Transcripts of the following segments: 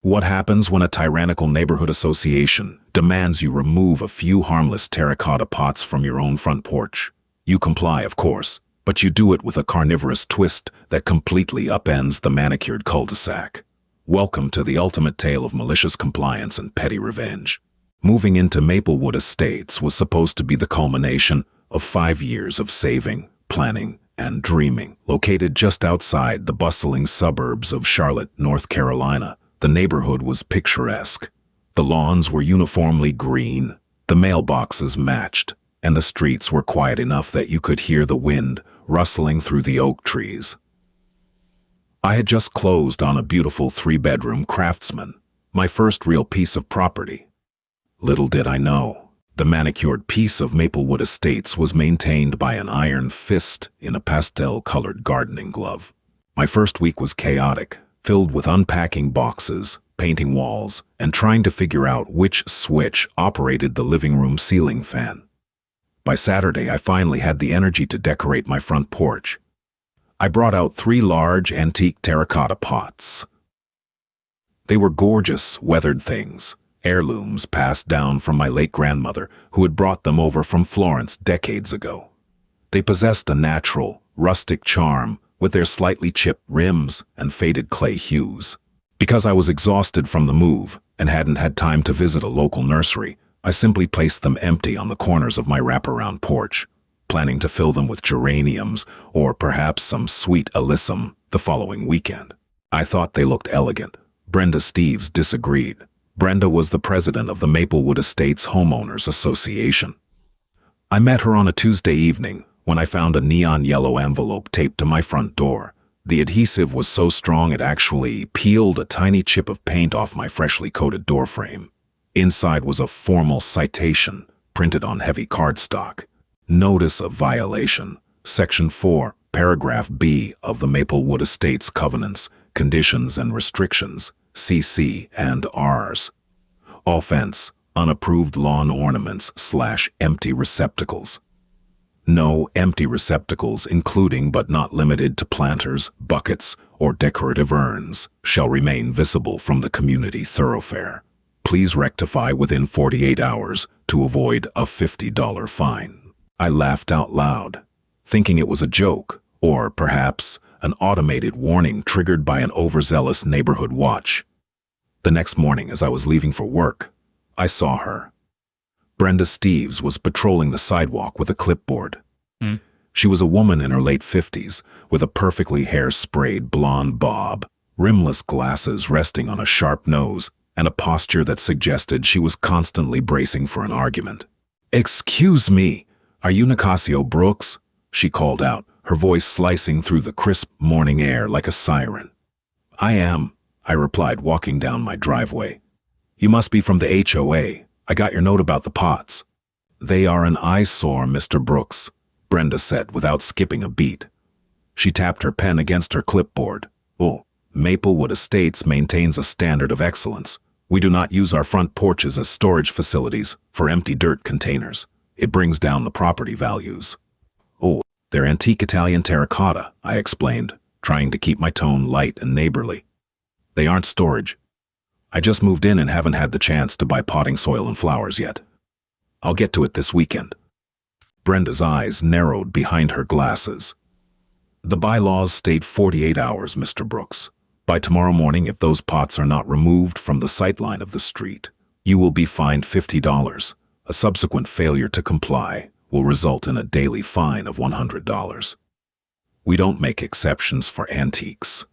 What happens when a tyrannical neighborhood association demands you remove a few harmless terracotta pots from your own front porch? You comply, of course, but you do it with a carnivorous twist that completely upends the manicured cul-de-sac. Welcome to the ultimate tale of malicious compliance and petty revenge. Moving into Maplewood Estates was supposed to be the culmination of 5 years of saving, planning, and dreaming. Located just outside the bustling suburbs of Charlotte, North Carolina, the neighborhood was picturesque. The lawns were uniformly green, the mailboxes matched, and the streets were quiet enough that you could hear the wind rustling through the oak trees. I had just closed on a beautiful 3-bedroom Craftsman, my first real piece of property. Little did I know, the manicured piece of Maplewood Estates was maintained by an iron fist in a pastel-colored gardening glove. My first week was chaotic, filled with unpacking boxes, painting walls, and trying to figure out which switch operated the living room ceiling fan. By Saturday, I finally had the energy to decorate my front porch. I brought out 3 large antique terracotta pots. They were gorgeous, weathered things, heirlooms passed down from my late grandmother, who had brought them over from Florence decades ago. They possessed a natural, rustic charm with their slightly chipped rims and faded clay hues. Because I was exhausted from the move and hadn't had time to visit a local nursery, I simply placed them empty on the corners of my wraparound porch, planning to fill them with geraniums or perhaps some sweet alyssum the following weekend. I thought they looked elegant. Brenda Steves disagreed. Brenda was the president of the Maplewood Estates Homeowners Association. I met her on a Tuesday evening when I found a neon yellow envelope taped to my front door. The adhesive was so strong it actually peeled a tiny chip of paint off my freshly coated door frame. Inside was a formal citation printed on heavy cardstock. Notice of violation. Section 4, Paragraph B of the Maplewood Estates Covenants, Conditions and Restrictions, CC and Rs. Offense: unapproved lawn ornaments / empty receptacles. No empty receptacles, including but not limited to planters, buckets, or decorative urns, shall remain visible from the community thoroughfare. Please rectify within 48 hours to avoid a $50 fine. I laughed out loud, thinking it was a joke, or perhaps an automated warning triggered by an overzealous neighborhood watch. The next morning, as I was leaving for work, I saw her. Brenda Steves was patrolling the sidewalk with a clipboard. She was a woman in her late 50s, with a perfectly hair-sprayed blonde bob, rimless glasses resting on a sharp nose, and a posture that suggested she was constantly bracing for an argument. "Excuse me, are you Nicasio Brooks?" she called out, her voice slicing through the crisp morning air like a siren. "I am," I replied, walking down my driveway. "You must be from the HOA. I got your note about the pots." "They are an eyesore, Mr. Brooks," Brenda said without skipping a beat. She tapped her pen against her clipboard. "Oh, Maplewood Estates maintains a standard of excellence. We do not use our front porches as storage facilities for empty dirt containers. It brings down the property values." "Oh, they're antique Italian terracotta," I explained, trying to keep my tone light and neighborly. "They aren't storage. I just moved in and haven't had the chance to buy potting soil and flowers yet. I'll get to it this weekend." Brenda's eyes narrowed behind her glasses. "The bylaws state 48 hours, Mr. Brooks. By tomorrow morning, if those pots are not removed from the sightline of the street, you will be fined $50. A subsequent failure to comply will result in a daily fine of $100. We don't make exceptions for antiques."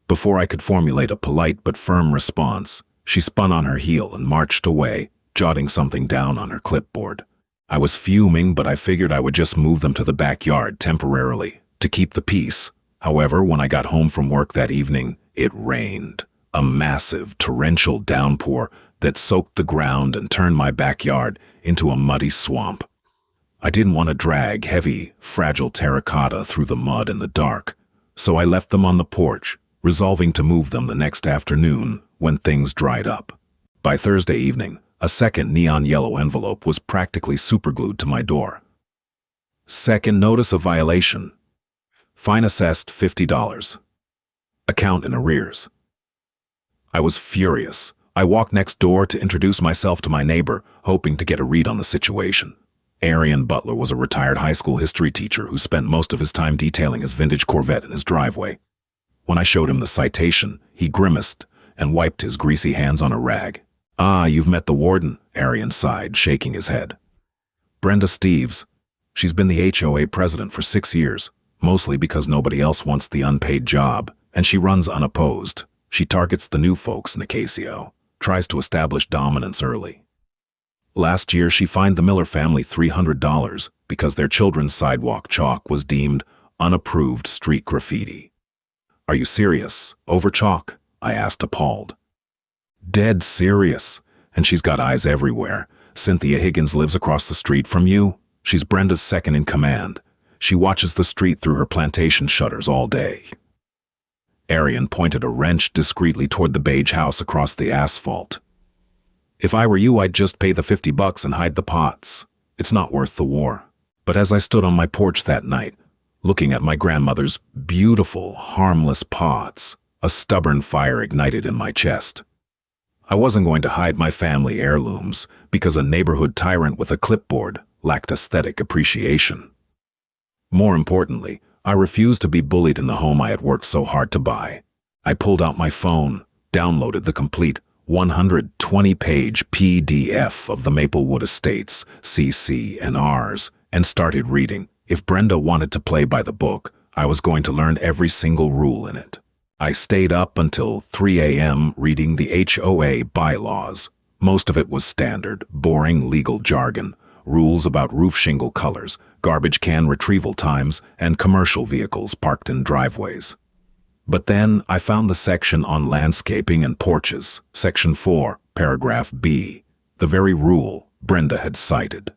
Before I could formulate a polite but firm response, she spun on her heel and marched away, jotting something down on her clipboard. I was fuming, but I figured I would just move them to the backyard temporarily to keep the peace. However, when I got home from work that evening, it rained. A massive, torrential downpour that soaked the ground and turned my backyard into a muddy swamp. I didn't want to drag heavy, fragile terracotta through the mud in the dark, so I left them on the porch, resolving to move them the next afternoon when things dried up. By Thursday evening, a second neon yellow envelope was practically superglued to my door. Second notice of violation. Fine assessed $50. Account in arrears. I was furious. I walked next door to introduce myself to my neighbor, hoping to get a read on the situation. Arian Butler was a retired high school history teacher who spent most of his time detailing his vintage Corvette in his driveway. When I showed him the citation, he grimaced and wiped his greasy hands on a rag. "Ah, you've met the warden," Arian sighed, shaking his head. "Brenda Steves. She's been the HOA president for 6 years, mostly because nobody else wants the unpaid job, and she runs unopposed. She targets the new folks, Nicasio, tries to establish dominance early. Last year, she fined the Miller family $300 because their children's sidewalk chalk was deemed unapproved street graffiti." "Are you serious? Over chalk?" I asked, appalled. "Dead serious. And she's got eyes everywhere. Cynthia Higgins lives across the street from you. She's Brenda's second in command. She watches the street through her plantation shutters all day." Arian pointed a wrench discreetly toward the beige house across the asphalt. "If I were you, I'd just pay the $50 and hide the pots. It's not worth the war." But as I stood on my porch that night, looking at my grandmother's beautiful, harmless pots, a stubborn fire ignited in my chest. I wasn't going to hide my family heirlooms because a neighborhood tyrant with a clipboard lacked aesthetic appreciation. More importantly, I refused to be bullied in the home I had worked so hard to buy. I pulled out my phone, downloaded the complete 120-page PDF of the Maplewood Estates, CC&Rs, and started reading. If Brenda wanted to play by the book, I was going to learn every single rule in it. I stayed up until 3 a.m. reading the HOA bylaws. Most of it was standard, boring legal jargon, rules about roof shingle colors, garbage can retrieval times, and commercial vehicles parked in driveways. But then I found the section on landscaping and porches, Section 4, Paragraph B, the very rule Brenda had cited.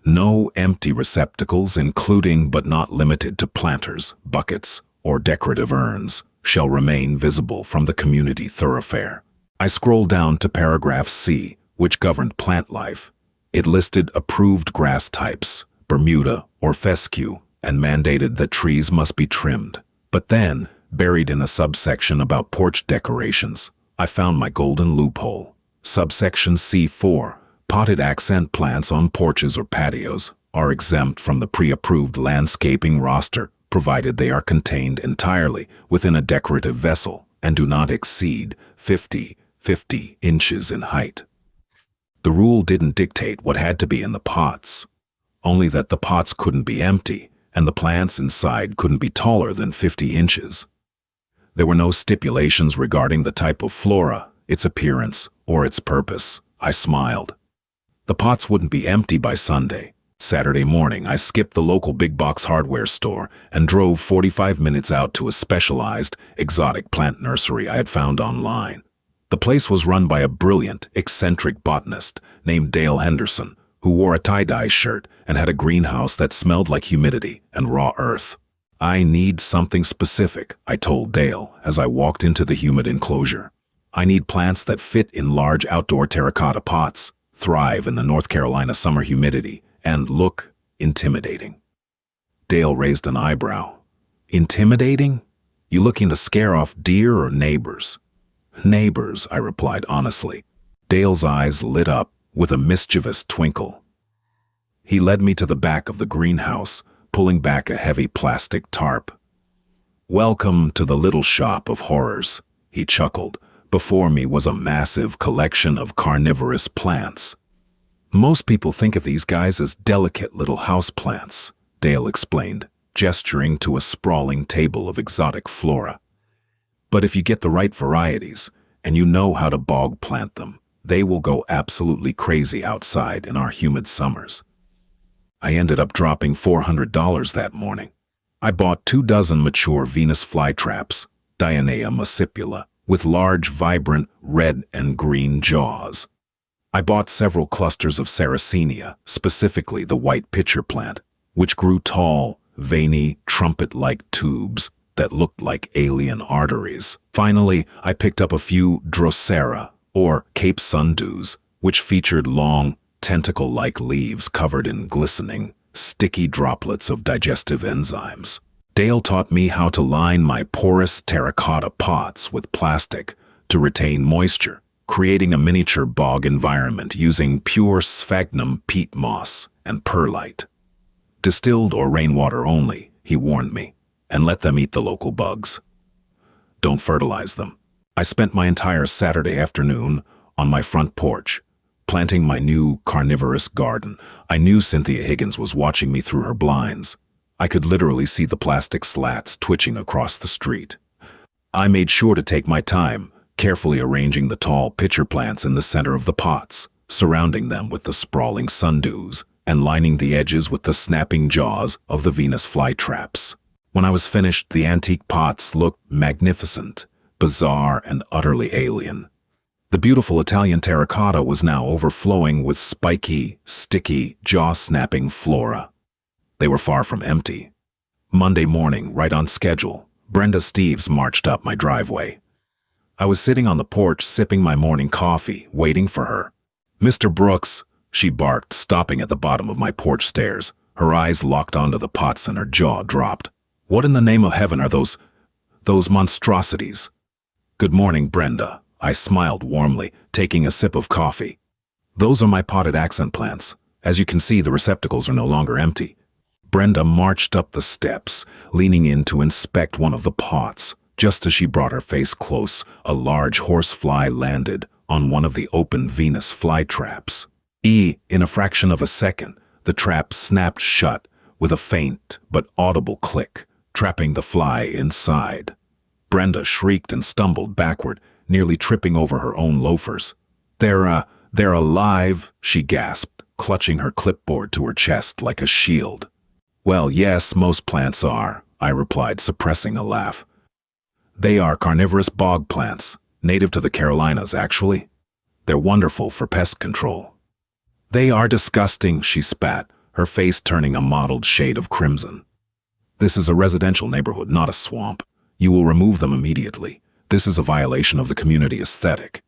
No empty receptacles, including but not limited to planters, buckets, or decorative urns, shall remain visible from the community thoroughfare. I scrolled down to Paragraph C, which governed plant life. It listed approved grass types, Bermuda or fescue, and mandated that trees must be trimmed. But then, buried in a subsection about porch decorations, I found my golden loophole. Subsection C4, potted accent plants on porches or patios are exempt from the pre-approved landscaping roster, provided they are contained entirely within a decorative vessel and do not exceed 50 inches in height. The rule didn't dictate what had to be in the pots, only that the pots couldn't be empty and the plants inside couldn't be taller than 50 inches. There were no stipulations regarding the type of flora, its appearance, or its purpose. I smiled. The pots wouldn't be empty by Sunday. Saturday morning, I skipped the local big box hardware store and drove 45 minutes out to a specialized, exotic plant nursery I had found online. The place was run by a brilliant, eccentric botanist named Dale Henderson, who wore a tie-dye shirt and had a greenhouse that smelled like humidity and raw earth. "I need something specific," I told Dale as I walked into the humid enclosure. "I need plants that fit in large outdoor terracotta pots, thrive in the North Carolina summer humidity, and look intimidating." Dale raised an eyebrow. "Intimidating? You looking to scare off deer or neighbors?" "Neighbors," I replied honestly. Dale's eyes lit up with a mischievous twinkle. He led me to the back of the greenhouse, pulling back a heavy plastic tarp. "Welcome to the little shop of horrors," he chuckled. Before me was a massive collection of carnivorous plants. "Most people think of these guys as delicate little house plants," Dale explained, gesturing to a sprawling table of exotic flora. "But if you get the right varieties, and you know how to bog plant them, they will go absolutely crazy outside in our humid summers." I ended up dropping $400 that morning. I bought 2 dozen mature Venus flytraps, Dionea muscipula, with large, vibrant red and green jaws. I bought several clusters of Sarracenia, specifically the white pitcher plant, which grew tall, veiny, trumpet-like tubes that looked like alien arteries. Finally, I picked up a few Drosera, or Cape sundews, which featured long, tentacle-like leaves covered in glistening, sticky droplets of digestive enzymes. Dale taught me how to line my porous terracotta pots with plastic to to retain moisture, creating a miniature bog environment using pure sphagnum peat moss and perlite. Distilled or rainwater only, he warned me, and let them eat the local bugs. Don't fertilize them. I spent my entire Saturday afternoon on my front porch, planting my new carnivorous garden. I knew Cynthia Higgins was watching me through her blinds. I could literally see the plastic slats twitching across the street. I made sure to take my time, carefully arranging the tall pitcher plants in the center of the pots, surrounding them with the sprawling sundews, and lining the edges with the snapping jaws of the Venus flytraps. When I was finished, the antique pots looked magnificent, bizarre, and utterly alien. The beautiful Italian terracotta was now overflowing with spiky, sticky, jaw-snapping flora. They were far from empty. Monday morning, right on schedule, Brenda Steves marched up my driveway. I was sitting on the porch sipping my morning coffee, waiting for her. "Mr. Brooks," she barked, stopping at the bottom of my porch stairs. Her eyes locked onto the pots and her jaw dropped. "What in the name of heaven are those monstrosities?" "Good morning, Brenda." I smiled warmly, taking a sip of coffee. "Those are my potted accent plants. As you can see, the receptacles are no longer empty." Brenda marched up the steps, leaning in to inspect one of the pots. Just as she brought her face close, a large horsefly landed on one of the open Venus flytraps. In a fraction of a second, the trap snapped shut with a faint but audible click, trapping the fly inside. Brenda shrieked and stumbled backward, nearly tripping over her own loafers. They're alive," she gasped, clutching her clipboard to her chest like a shield. "Well, yes, most plants are," I replied, suppressing a laugh. "They are carnivorous bog plants, native to the Carolinas, actually. They're wonderful for pest control." "They are disgusting," she spat, her face turning a mottled shade of crimson. "This is a residential neighborhood, not a swamp. You will remove them immediately. This is a violation of the community aesthetic."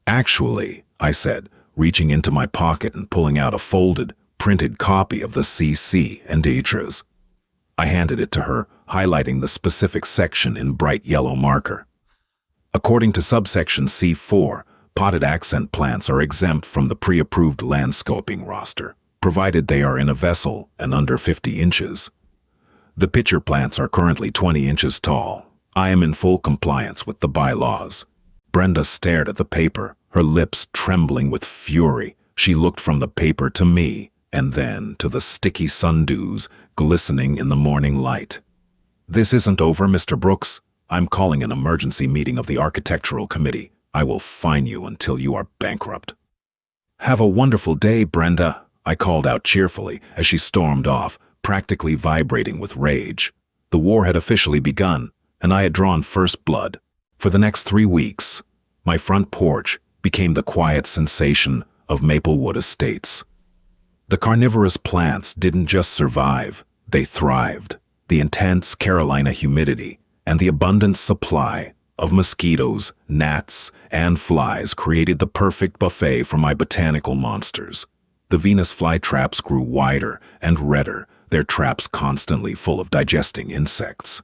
"Actually," I said, reaching into my pocket and pulling out a folded, printed copy of the CC and Deidre's. I handed it to her, highlighting the specific section in bright yellow marker. According to subsection C4, potted accent plants are exempt from the pre-approved landscaping roster, provided they are in a vessel and under 50 inches. The pitcher plants are currently 20 inches tall. I am in full compliance with the bylaws. Brenda stared at the paper, her lips trembling with fury. She looked from the paper to me, and then to the sticky sundews glistening in the morning light. "This isn't over, Mr. Brooks. I'm calling an emergency meeting of the Architectural Committee. I will fine you until you are bankrupt." "Have a wonderful day, Brenda," I called out cheerfully as she stormed off, practically vibrating with rage. The war had officially begun, and I had drawn first blood. For the next 3 weeks, my front porch became the quiet sensation of Maplewood Estates. The carnivorous plants didn't just survive, they thrived. The intense Carolina humidity and the abundant supply of mosquitoes, gnats, and flies created the perfect buffet for my botanical monsters. The Venus flytraps grew wider and redder, their traps constantly full of digesting insects.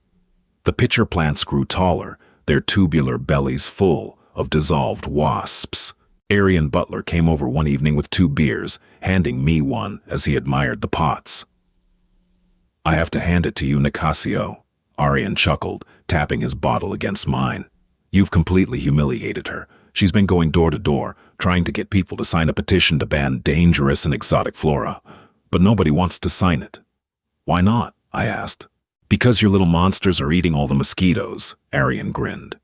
The pitcher plants grew taller, their tubular bellies full of dissolved wasps. Arian Butler came over one evening with 2 beers, handing me one as he admired the pots. "I have to hand it to you, Nicasio," Arian chuckled, tapping his bottle against mine. "You've completely humiliated her. She's been going door to door, trying to get people to sign a petition to ban dangerous and exotic flora. But nobody wants to sign it." "Why not?" I asked. "Because your little monsters are eating all the mosquitoes," Arian grinned.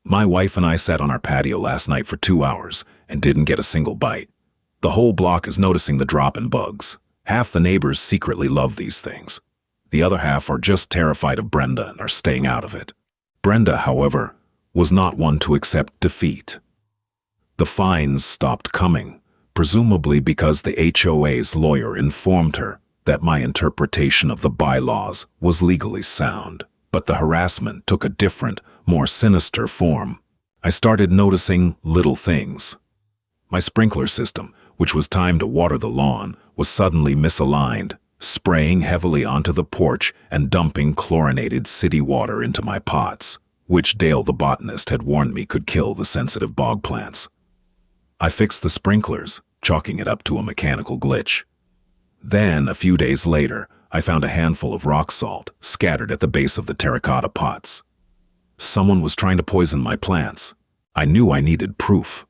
"My wife and I sat on our patio last night for 2 hours and didn't get a single bite. The whole block is noticing the drop in bugs. Half the neighbors secretly love these things. The other half are just terrified of Brenda and are staying out of it." Brenda, however, was not one to accept defeat. The fines stopped coming, presumably because the HOA's lawyer informed her that my interpretation of the bylaws was legally sound. But the harassment took a different, more sinister form. I started noticing little things. My sprinkler system, which was timed to water the lawn, was suddenly misaligned, spraying heavily onto the porch and dumping chlorinated city water into my pots. which Dale the botanist had warned me could kill the sensitive bog plants. I fixed the sprinklers, chalking it up to a mechanical glitch. Then, a few days later, I found a handful of rock salt scattered at the base of the terracotta pots. Someone was trying to poison my plants. I knew I needed proof.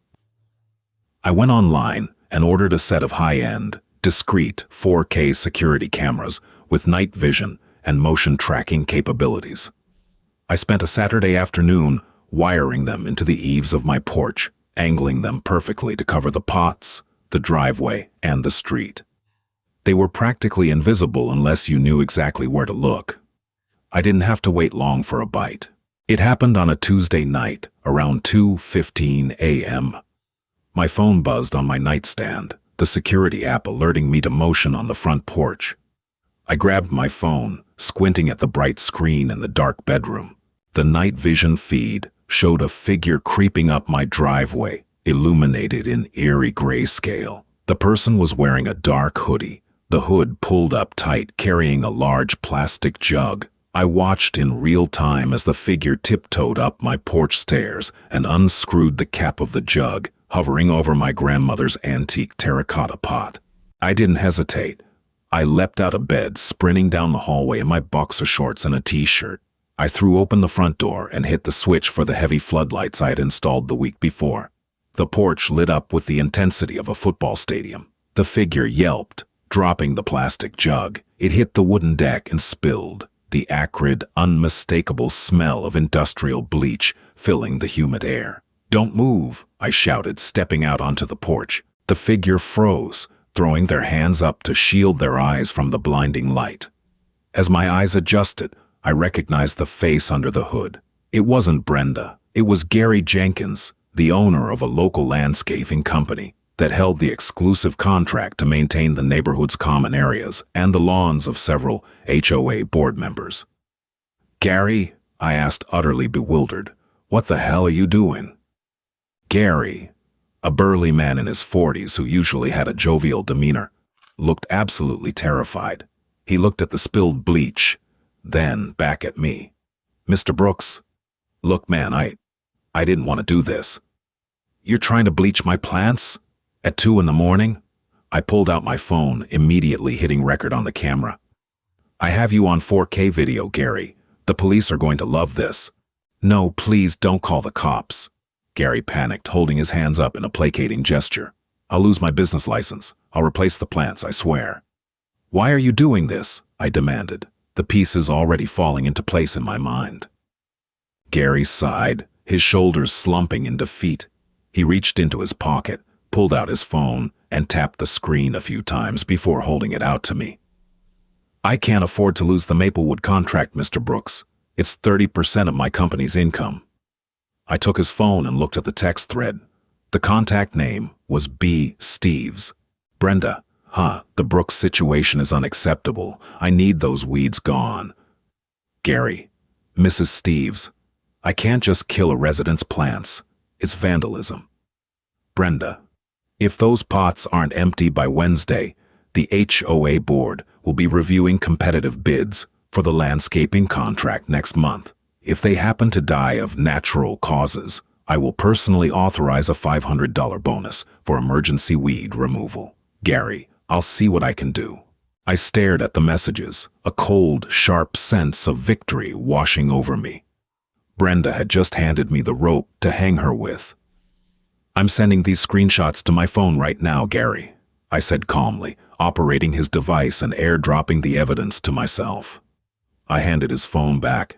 I went online and ordered a set of high-end, discreet 4K security cameras with night vision and motion tracking capabilities. I spent a Saturday afternoon wiring them into the eaves of my porch, angling them perfectly to cover the pots, the driveway, and the street. They were practically invisible unless you knew exactly where to look. I didn't have to wait long for a bite. It happened on a Tuesday night, around 2:15 a.m. My phone buzzed on my nightstand, the security app alerting me to motion on the front porch. I grabbed my phone, squinting at the bright screen in the dark bedroom. The night vision feed showed a figure creeping up my driveway, illuminated in eerie grayscale. The person was wearing a dark hoodie, the hood pulled up tight, carrying a large plastic jug. I watched in real time as the figure tiptoed up my porch stairs and unscrewed the cap of the jug, hovering over my grandmother's antique terracotta pot. I didn't hesitate. I leapt out of bed, sprinting down the hallway in my boxer shorts and a t-shirt. I threw open the front door and hit the switch for the heavy floodlights I had installed the week before. The porch lit up with the intensity of a football stadium. The figure yelped, dropping the plastic jug. It hit the wooden deck and spilled, the acrid, unmistakable smell of industrial bleach filling the humid air. "Don't move," I shouted, stepping out onto the porch. The figure froze, throwing their hands up to shield their eyes from the blinding light. As my eyes adjusted, I recognized the face under the hood. It wasn't Brenda. It was Gary Jenkins, the owner of a local landscaping company that held the exclusive contract to maintain the neighborhood's common areas and the lawns of several HOA board members. "Gary," I asked, utterly bewildered, "what the hell are you doing?" Gary, a burly man in his 40s who usually had a jovial demeanor, looked absolutely terrified. He looked at the spilled bleach, then back at me. "Mr. Brooks, look man, I didn't want to do this." "You're trying to bleach my plants? At 2 in the morning? I pulled out my phone, immediately hitting record on the camera. "I have you on 4K video, Gary. The police are going to love this." "No, please don't call the cops." Gary panicked, holding his hands up in a placating gesture. "I'll lose my business license. I'll replace the plants, I swear." "Why are you doing this?" I demanded, the pieces already falling into place in my mind. Gary sighed, his shoulders slumping in defeat. He reached into his pocket, pulled out his phone, and tapped the screen a few times before holding it out to me. "I can't afford to lose the Maplewood contract, Mr. Brooks. It's 30% of my company's income." I took his phone and looked at the text thread. The contact name was B. Steves. "Brenda, the Brooks situation is unacceptable. I need those weeds gone." Gary, "Mrs. Steves, I can't just kill a resident's plants. It's vandalism." Brenda, "If those pots aren't empty by Wednesday, the HOA board will be reviewing competitive bids for the landscaping contract next month. If they happen to die of natural causes, I will personally authorize a $500 bonus for emergency weed removal. Gary, I'll see what I can do." I stared at the messages, a cold, sharp sense of victory washing over me. Brenda had just handed me the rope to hang her with. "I'm sending these screenshots to my phone right now, Gary," I said calmly, operating his device and airdropping the evidence to myself. I handed his phone back.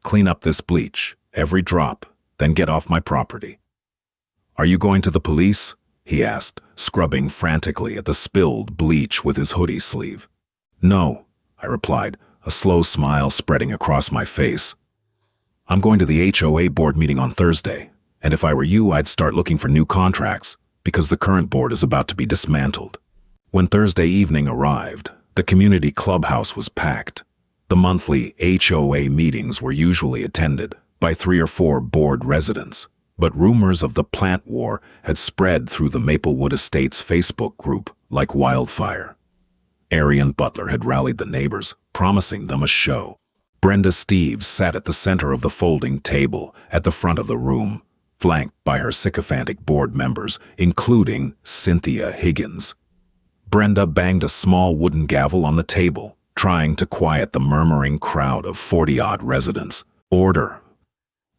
"Clean up this bleach, every drop, then get off my property." "Are you going to the police?" he asked, scrubbing frantically at the spilled bleach with his hoodie sleeve. "No," I replied, a slow smile spreading across my face. "I'm going to the HOA board meeting on Thursday, and if I were you, I'd start looking for new contracts, because the current board is about to be dismantled." When Thursday evening arrived, the community clubhouse was packed. The monthly HOA meetings were usually attended by 3 or 4 board residents, but rumors of the plant war had spread through the Maplewood Estates Facebook group like wildfire. Arian Butler had rallied the neighbors, promising them a show. Brenda Steves sat at the center of the folding table at the front of the room, flanked by her sycophantic board members, including Cynthia Higgins. Brenda banged a small wooden gavel on the table, trying to quiet the murmuring crowd of 40-odd residents. Order.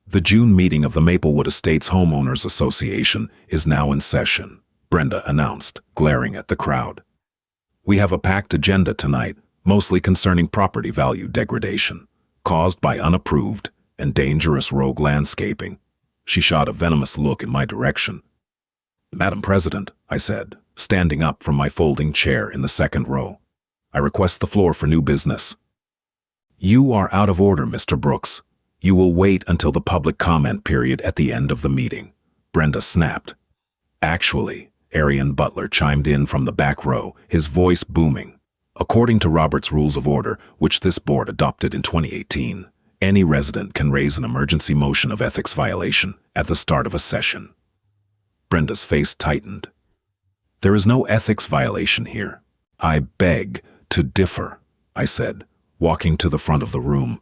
The June meeting of the Maplewood Estates Homeowners Association is now in session, Brenda announced, glaring at the crowd. We have a packed agenda tonight, mostly concerning property value degradation, caused by unapproved and dangerous rogue landscaping. She shot a venomous look in my direction. Madam President, I said, standing up from my folding chair in the second row, I request the floor for new business. You are out of order, Mr. Brooks. You will wait until the public comment period at the end of the meeting, Brenda snapped. Actually, Arian Butler chimed in from the back row, his voice booming. According to Robert's Rules of Order, which this board adopted in 2018, any resident can raise an emergency motion of ethics violation at the start of a session. Brenda's face tightened. There is no ethics violation here. I beg to differ, I said, walking to the front of the room.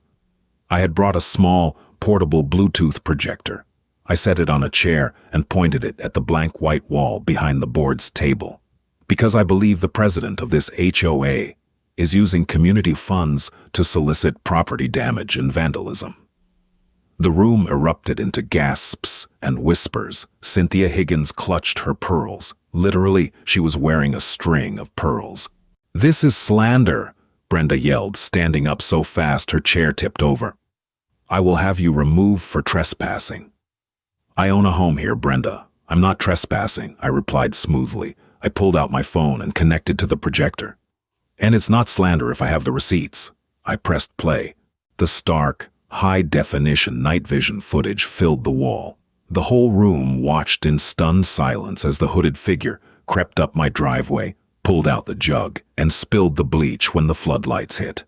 I had brought a small, portable Bluetooth projector. I set it on a chair and pointed it at the blank white wall behind the board's table. Because I believe the president of this HOA is using community funds to solicit property damage and vandalism. The room erupted into gasps and whispers. Cynthia Higgins clutched her pearls. Literally, she was wearing a string of pearls. This is slander, Brenda yelled, standing up so fast her chair tipped over. I will have you removed for trespassing. I own a home here, Brenda. I'm not trespassing, I replied smoothly. I pulled out my phone and connected to the projector. And it's not slander if I have the receipts. I pressed play. The stark, high-definition night vision footage filled the wall. The whole room watched in stunned silence as the hooded figure crept up my driveway, pulled out the jug, and spilled the bleach when the floodlights hit.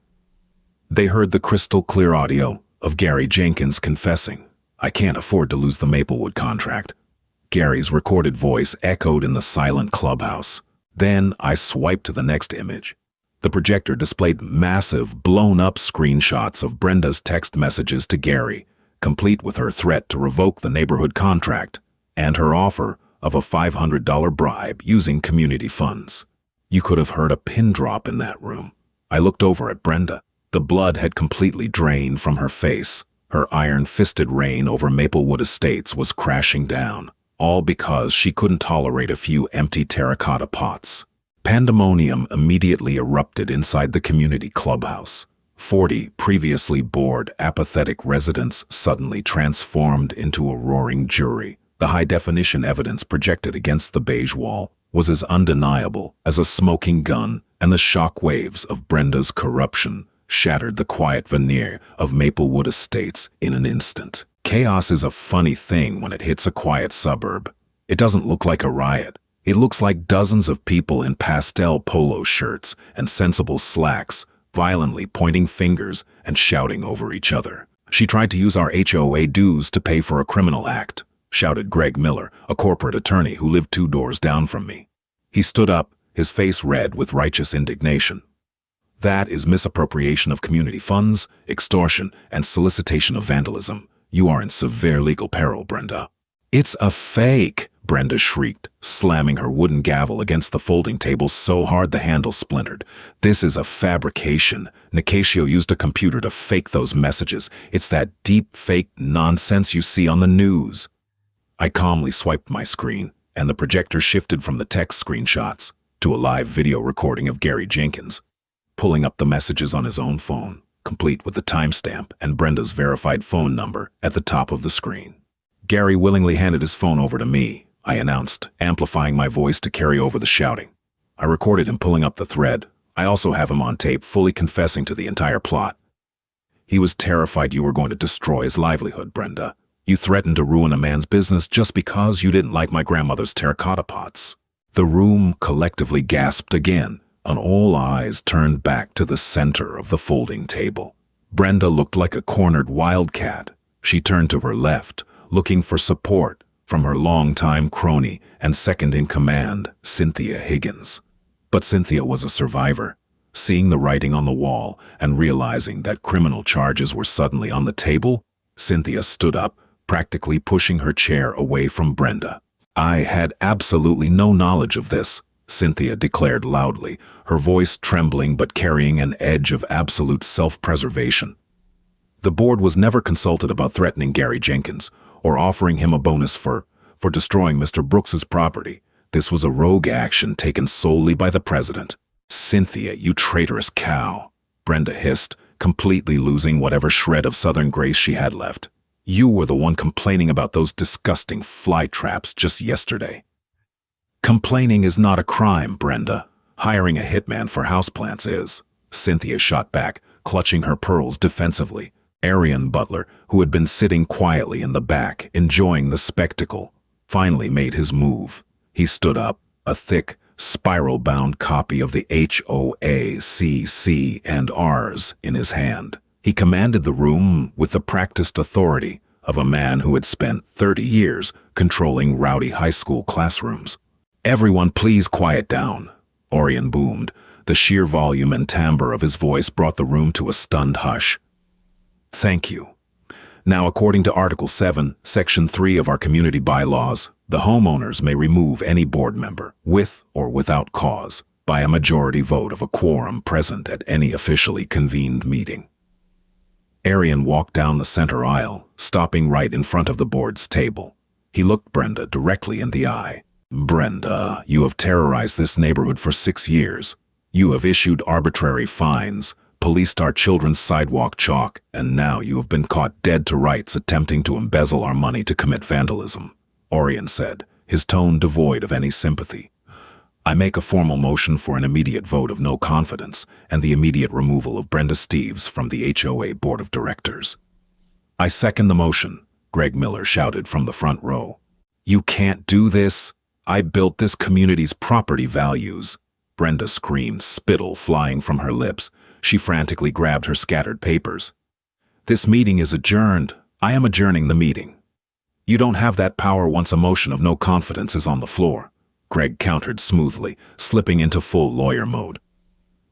They heard the crystal-clear audio of Gary Jenkins confessing, I can't afford to lose the Maplewood contract. Gary's recorded voice echoed in the silent clubhouse. Then I swiped to the next image. The projector displayed massive, blown-up screenshots of Brenda's text messages to Gary, complete with her threat to revoke the neighborhood contract and her offer of a $500 bribe using community funds. You could have heard a pin drop in that room. I looked over at Brenda. The blood had completely drained from her face. Her iron-fisted reign over Maplewood Estates was crashing down, all because she couldn't tolerate a few empty terracotta pots. Pandemonium immediately erupted inside the community clubhouse. 40 previously bored, apathetic residents suddenly transformed into a roaring jury. The high-definition evidence projected against the beige wall was as undeniable as a smoking gun, and the shock waves of Brenda's corruption shattered the quiet veneer of Maplewood Estates in an instant. Chaos is a funny thing when it hits a quiet suburb. It doesn't look like a riot. It looks like dozens of people in pastel polo shirts and sensible slacks, violently pointing fingers and shouting over each other. She tried to use our HOA dues to pay for a criminal act, shouted Greg Miller, a corporate attorney who lived 2 doors down from me. He stood up, his face red with righteous indignation. That is misappropriation of community funds, extortion, and solicitation of vandalism. You are in severe legal peril, Brenda. It's a fake, Brenda shrieked, slamming her wooden gavel against the folding table so hard the handle splintered. This is a fabrication. Nicasio used a computer to fake those messages. It's that deep fake nonsense you see on the news. I calmly swiped my screen, and the projector shifted from the text screenshots to a live video recording of Gary Jenkins, pulling up the messages on his own phone, complete with the timestamp and Brenda's verified phone number at the top of the screen. Gary willingly handed his phone over to me, I announced, amplifying my voice to carry over the shouting. I recorded him pulling up the thread. I also have him on tape fully confessing to the entire plot. He was terrified you were going to destroy his livelihood, Brenda. You threatened to ruin a man's business just because you didn't like my grandmother's terracotta pots. The room collectively gasped again, and all eyes turned back to the center of the folding table. Brenda looked like a cornered wildcat. She turned to her left, looking for support from her longtime crony and second-in-command, Cynthia Higgins. But Cynthia was a survivor. Seeing the writing on the wall and realizing that criminal charges were suddenly on the table, Cynthia stood up, practically pushing her chair away from Brenda. "I had absolutely no knowledge of this," Cynthia declared loudly, her voice trembling but carrying an edge of absolute self-preservation. "The board was never consulted about threatening Gary Jenkins or offering him a bonus for destroying Mr. Brooks's property. This was a rogue action taken solely by the president." "Cynthia, you traitorous cow," Brenda hissed, completely losing whatever shred of southern grace she had left. "You were the one complaining about those disgusting flytraps just yesterday." "Complaining is not a crime, Brenda. Hiring a hitman for houseplants is," Cynthia shot back, clutching her pearls defensively. Arian Butler, who had been sitting quietly in the back, enjoying the spectacle, finally made his move. He stood up, a thick, spiral-bound copy of the HOA CC&Rs in his hand. He commanded the room with the practiced authority of a man who had spent 30 years controlling rowdy high school classrooms. "Everyone please quiet down," Orion boomed. The sheer volume and timbre of his voice brought the room to a stunned hush. "Thank you. Now, according to Article 7, Section 3 of our community bylaws, the homeowners may remove any board member, with or without cause, by a majority vote of a quorum present at any officially convened meeting." Arian walked down the center aisle, stopping right in front of the board's table. He looked Brenda directly in the eye. "Brenda, you have terrorized this neighborhood for 6 years. You have issued arbitrary fines, policed our children's sidewalk chalk, and now you have been caught dead to rights attempting to embezzle our money to commit vandalism," Orion said, his tone devoid of any sympathy. "I make a formal motion for an immediate vote of no confidence and the immediate removal of Brenda Steves from the HOA Board of Directors." "I second the motion," Greg Miller shouted from the front row. "You can't do this. I built this community's property values," Brenda screamed, spittle flying from her lips. She frantically grabbed her scattered papers. "This meeting is adjourned. I am adjourning the meeting." "You don't have that power once a motion of no confidence is on the floor," Greg countered smoothly, slipping into full lawyer mode.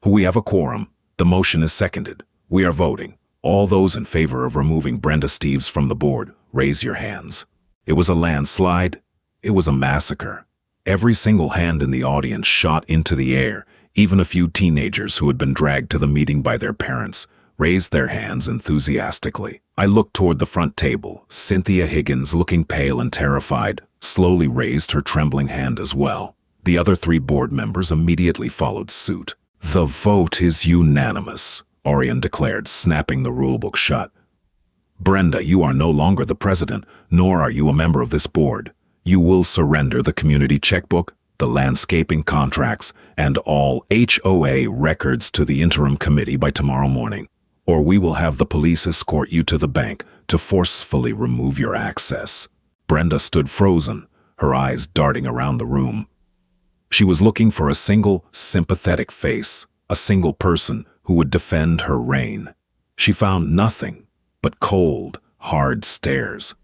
"We have a quorum. The motion is seconded. We are voting. All those in favor of removing Brenda Steves from the board, raise your hands." It was a landslide. It was a massacre. Every single hand in the audience shot into the air. Even a few teenagers who had been dragged to the meeting by their parents raised their hands enthusiastically. I looked toward the front table. Cynthia Higgins, looking pale and terrified, slowly raised her trembling hand as well. The other 3 board members immediately followed suit. "The vote is unanimous," Orion declared, snapping the rulebook shut. "Brenda, you are no longer the president, nor are you a member of this board. You will surrender the community checkbook, the landscaping contracts, and all HOA records to the interim committee by tomorrow morning, or we will have the police escort you to the bank to forcefully remove your access." Brenda stood frozen, her eyes darting around the room. She was looking for a single, sympathetic face, a single person who would defend her reign. She found nothing but cold, hard stares.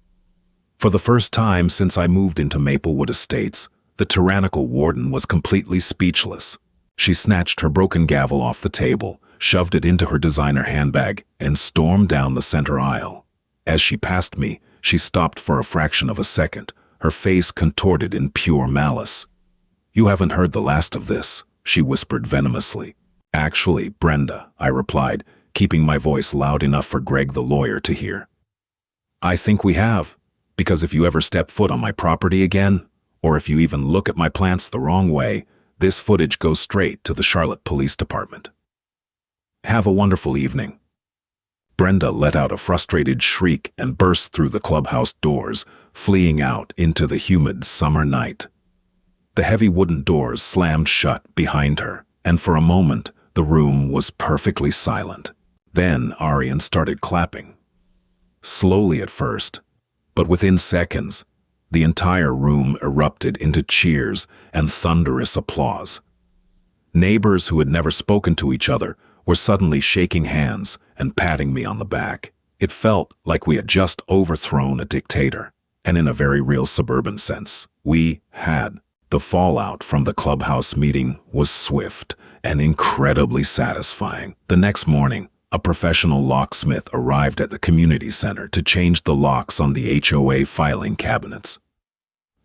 For the first time since I moved into Maplewood Estates, the tyrannical warden was completely speechless. She snatched her broken gavel off the table, shoved it into her designer handbag, and stormed down the center aisle. As she passed me, she stopped for a fraction of a second, her face contorted in pure malice. "You haven't heard the last of this," she whispered venomously. "Actually, Brenda," I replied, keeping my voice loud enough for Greg the lawyer to hear. "I think we have, because if you ever step foot on my property again, or if you even look at my plants the wrong way, this footage goes straight to the Charlotte Police Department." "Have a wonderful evening." Brenda let out a frustrated shriek and burst through the clubhouse doors, fleeing out into the humid summer night. The heavy wooden doors slammed shut behind her, and for a moment the room was perfectly silent. Then Arian started clapping. Slowly at first, but within seconds, the entire room erupted into cheers and thunderous applause. Neighbors who had never spoken to each other were suddenly shaking hands and patting me on the back. It felt like we had just overthrown a dictator, and in a very real suburban sense, we had. The fallout from the clubhouse meeting was swift and incredibly satisfying. The next morning, a professional locksmith arrived at the community center to change the locks on the HOA filing cabinets.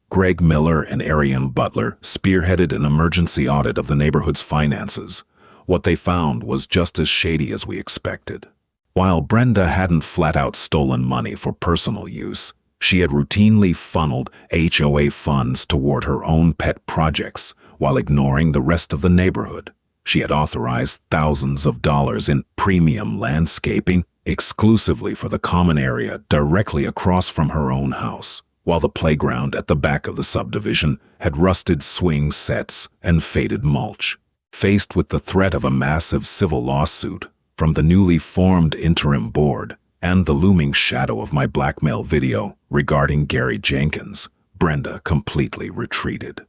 Greg Miller and Ariane Butler spearheaded an emergency audit of the neighborhood's finances. What they found was just as shady as we expected. While Brenda hadn't flat-out stolen money for personal use, she had routinely funneled HOA funds toward her own pet projects while ignoring the rest of the neighborhood. She had authorized thousands of dollars in premium landscaping exclusively for the common area directly across from her own house, while the playground at the back of the subdivision had rusted swing sets and faded mulch. Faced with the threat of a massive civil lawsuit from the newly formed interim board and the looming shadow of my blackmail video regarding Gary Jenkins, Brenda completely retreated.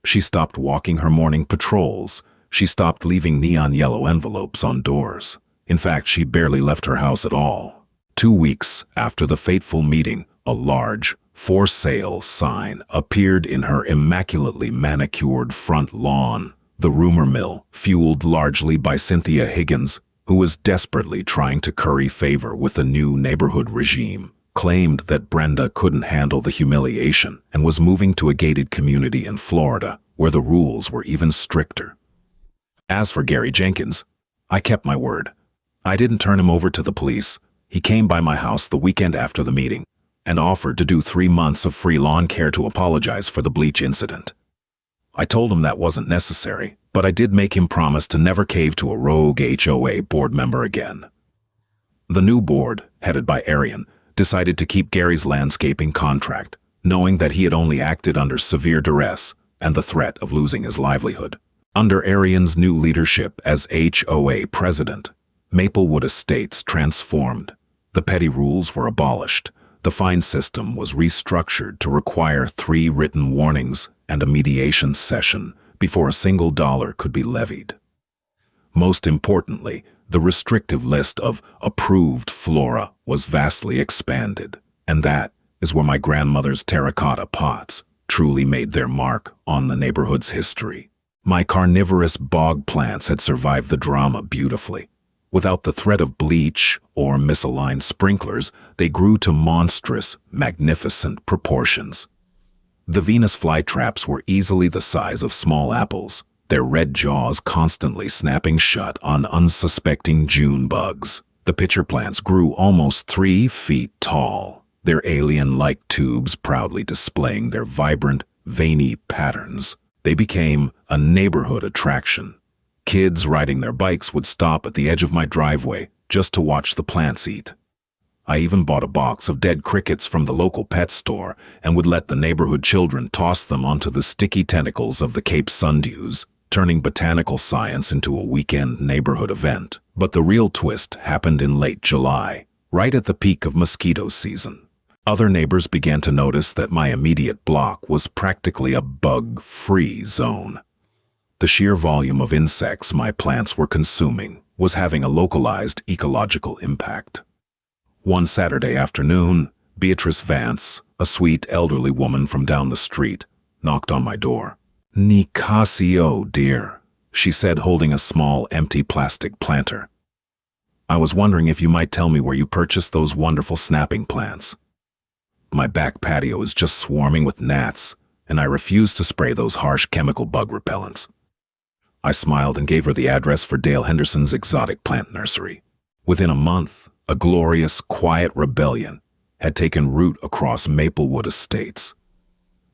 She stopped walking her morning patrols. She stopped leaving neon yellow envelopes on doors. In fact, she barely left her house at all. 2 weeks after the fateful meeting, a large "for sale" sign appeared in her immaculately manicured front lawn. The rumor mill, fueled largely by Cynthia Higgins, who was desperately trying to curry favor with the new neighborhood regime, claimed that Brenda couldn't handle the humiliation and was moving to a gated community in Florida where the rules were even stricter. As for Gary Jenkins, I kept my word. I didn't turn him over to the police. He came by my house the weekend after the meeting and offered to do 3 months of free lawn care to apologize for the bleach incident. I told him that wasn't necessary, but I did make him promise to never cave to a rogue HOA board member again. The new board, headed by Ariane, decided to keep Gary's landscaping contract, knowing that he had only acted under severe duress and the threat of losing his livelihood. Under Ariane's new leadership as HOA president, Maplewood Estates transformed. The petty rules were abolished. The fine system was restructured to require 3 written warnings and a mediation session before a single dollar could be levied. Most importantly, the restrictive list of approved flora was vastly expanded, and that is where my grandmother's terracotta pots truly made their mark on the neighborhood's history. My carnivorous bog plants had survived the drama beautifully. Without the threat of bleach or misaligned sprinklers, they grew to monstrous, magnificent proportions. The Venus flytraps were easily the size of small apples, their red jaws constantly snapping shut on unsuspecting June bugs. The pitcher plants grew almost 3 feet tall, their alien-like tubes proudly displaying their vibrant, veiny patterns. They became a neighborhood attraction. Kids riding their bikes would stop at the edge of my driveway just to watch the plants eat. I even bought a box of dead crickets from the local pet store and would let the neighborhood children toss them onto the sticky tentacles of the Cape sundews, turning botanical science into a weekend neighborhood event. But the real twist happened in late July, right at the peak of mosquito season. Other neighbors began to notice that my immediate block was practically a bug-free zone. The sheer volume of insects my plants were consuming was having a localized ecological impact. One Saturday afternoon, Beatrice Vance, a sweet elderly woman from down the street, knocked on my door. "Nicasio, dear," she said, holding a small, empty plastic planter. "I was wondering if you might tell me where you purchased those wonderful snapping plants. My back patio is just swarming with gnats, and I refuse to spray those harsh chemical bug repellents." I smiled and gave her the address for Dale Henderson's exotic plant nursery. Within a month, a glorious, quiet rebellion had taken root across Maplewood Estates.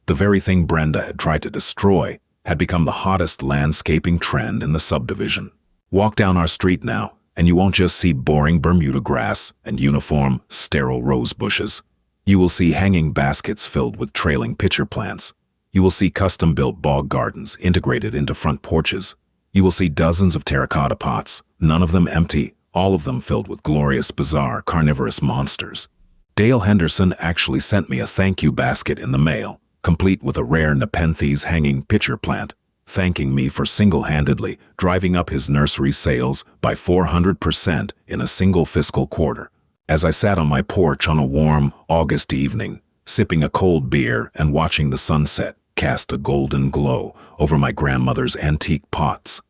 The very thing Brenda had tried to destroy had become the hottest landscaping trend in the subdivision. Walk down our street now, and you won't just see boring Bermuda grass and uniform, sterile rose bushes. You will see hanging baskets filled with trailing pitcher plants. You will see custom-built bog gardens integrated into front porches. You will see dozens of terracotta pots, none of them empty, all of them filled with glorious, bizarre, carnivorous monsters. Dale Henderson actually sent me a thank you basket in the mail, complete with a rare Nepenthes hanging pitcher plant, thanking me for single-handedly driving up his nursery sales by 400% in a single fiscal quarter. As I sat on my porch on a warm August evening, sipping a cold beer and watching the sunset, cast a golden glow over my grandmother's antique pots.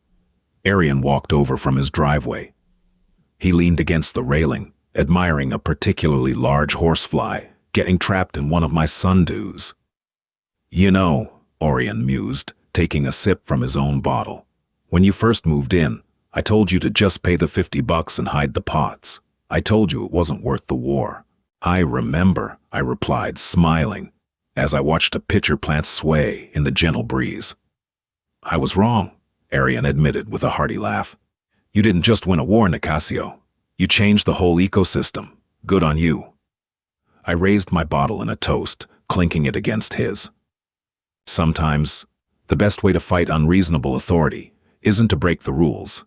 Arian walked over from his driveway. He leaned against the railing, admiring a particularly large horsefly getting trapped in one of my sundews. You know, Orion mused, taking a sip from his own bottle. When you first moved in, I told you to just pay the $50 and hide the pots. I told you it wasn't worth the war. I remember, I replied, smiling, as I watched a pitcher plant sway in the gentle breeze. I was wrong, Arian admitted with a hearty laugh. You didn't just win a war, Nicasio. You changed the whole ecosystem. Good on you. I raised my bottle in a toast, clinking it against his. Sometimes, the best way to fight unreasonable authority isn't to break the rules.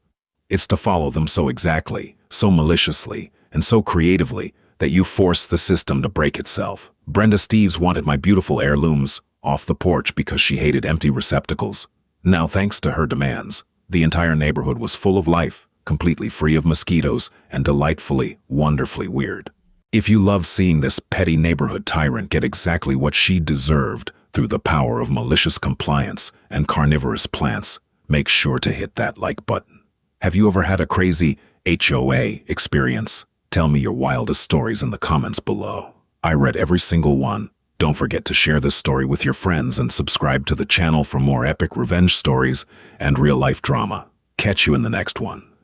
It's to follow them so exactly, so maliciously, and so creatively that you force the system to break itself. Brenda Steves wanted my beautiful heirlooms off the porch because she hated empty receptacles. Now, thanks to her demands, the entire neighborhood was full of life, completely free of mosquitoes, and delightfully, wonderfully weird. If you love seeing this petty neighborhood tyrant get exactly what she deserved through the power of malicious compliance and carnivorous plants, make sure to hit that like button. Have you ever had a crazy HOA experience? Tell me your wildest stories in the comments below. I read every single one. Don't forget to share this story with your friends and subscribe to the channel for more epic revenge stories and real-life drama. Catch you in the next one.